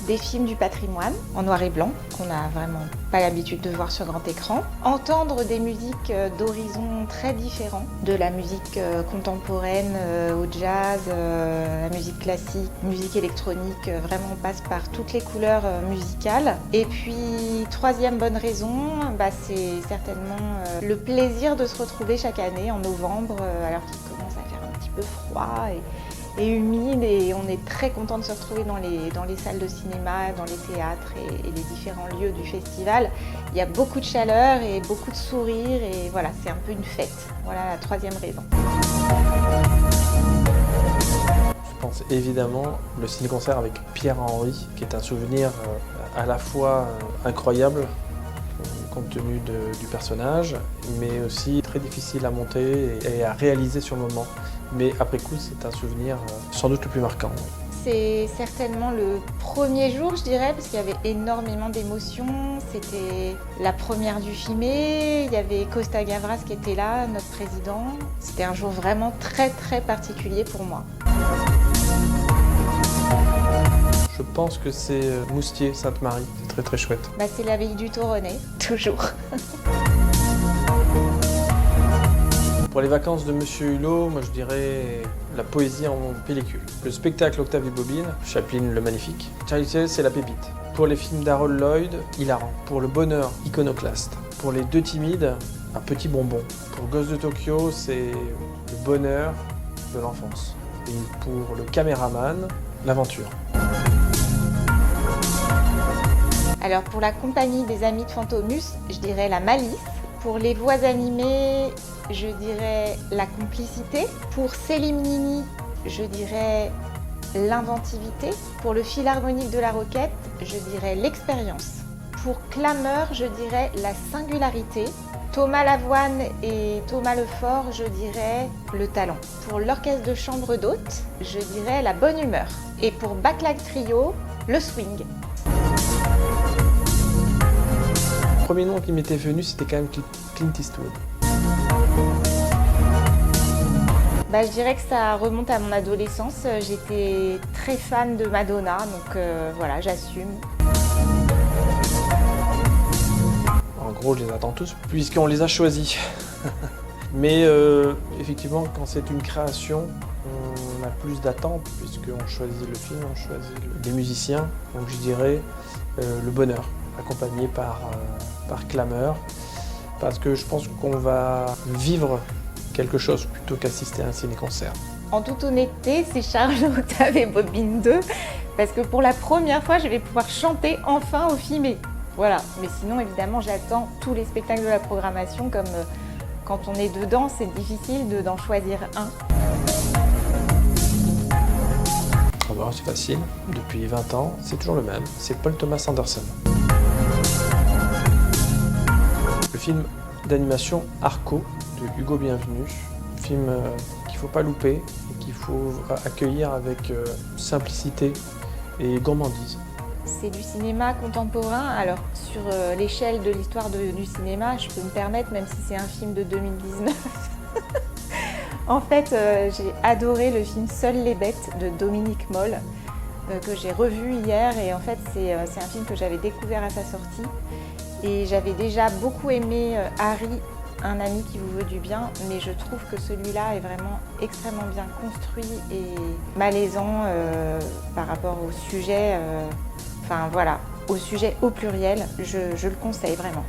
des films du patrimoine en noir et blanc, qu'on n'a vraiment pas l'habitude de voir sur grand écran. Entendre des musiques d'horizons très différents, de la musique contemporaine au jazz, la musique classique, musique électronique, vraiment on passe par toutes les couleurs musicales. Et puis, troisième bonne raison, c'est certainement le plaisir de se retrouver chaque année en novembre, alors qu'il commence à faire un petit peu froid et humide, et on est très content de se retrouver dans les salles de cinéma, dans les théâtres et les différents lieux du festival. Il y a beaucoup de chaleur et beaucoup de sourires, et voilà, c'est un peu une fête. Voilà la troisième raison. Je pense évidemment le ciné-concert avec Pierre Henry, qui est un souvenir à la fois incroyable, compte tenu du personnage, mais aussi très difficile à monter et à réaliser sur le moment. Mais après coup, c'est un souvenir sans doute le plus marquant. C'est certainement le premier jour, je dirais, parce qu'il y avait énormément d'émotions. C'était la première du filmé, il y avait Costa Gavras qui était là, notre président. C'était un jour vraiment très très particulier pour moi. Je pense que c'est Moustier, Sainte-Marie, c'est très très chouette. C'est l'abbaye du Toronnet, toujours. Pour les vacances de Monsieur Hulot, moi je dirais la poésie en pellicule. Le spectacle Octave Bobine, Chaplin le Magnifique. Charlie Chaplin, c'est la pépite. Pour les films d'Harold Lloyd, hilarant. Pour le bonheur, iconoclaste. Pour les deux timides, un petit bonbon. Pour Ghost de Tokyo, c'est le bonheur de l'enfance. Et pour le caméraman, l'aventure. Alors pour la compagnie des Amis de Fantomus, je dirais la malice. Pour les voix animées, je dirais la complicité. Pour Céline Nini, je dirais l'inventivité. Pour le Philharmonique de la Roquette, je dirais l'expérience. Pour Clameur, je dirais la singularité. Thomas Lavoine et Thomas Lefort, je dirais le talent. Pour l'Orchestre de chambre d'hôtes, je dirais la bonne humeur. Et pour Backlack Trio, le swing. Le premier nom qui m'était venu, c'était quand même Clint Eastwood. Je dirais que ça remonte à mon adolescence. J'étais très fan de Madonna, donc voilà, j'assume. En gros, je les attends tous, puisqu'on les a choisis. Mais effectivement, quand c'est une création, on a plus d'attentes, puisqu'on choisit le film, on choisit des musiciens. Donc je dirais le bonheur, accompagné par Clameur, parce que je pense qu'on va vivre quelque chose plutôt qu'assister à un ciné-concert. En toute honnêteté, c'est Charles, Octave et Bobine 2, parce que pour la première fois, je vais pouvoir chanter enfin au filmé. Voilà, mais sinon, évidemment, j'attends tous les spectacles de la programmation, comme quand on est dedans, c'est difficile d'en choisir un. C'est facile, depuis 20 ans, c'est toujours le même, c'est Paul Thomas Anderson. Le film d'animation Arco de Hugo Bienvenu, film qu'il ne faut pas louper et qu'il faut accueillir avec simplicité et gourmandise. C'est du cinéma contemporain, alors sur l'échelle de l'histoire du cinéma, je peux me permettre, même si c'est un film de 2019. En fait, j'ai adoré le film Seules les bêtes de Dominique Moll, que j'ai revu hier, et en fait c'est un film que j'avais découvert à sa sortie. Et j'avais déjà beaucoup aimé Harry, un ami qui vous veut du bien, mais je trouve que celui-là est vraiment extrêmement bien construit et malaisant par rapport au sujet, au sujet au pluriel, je le conseille vraiment.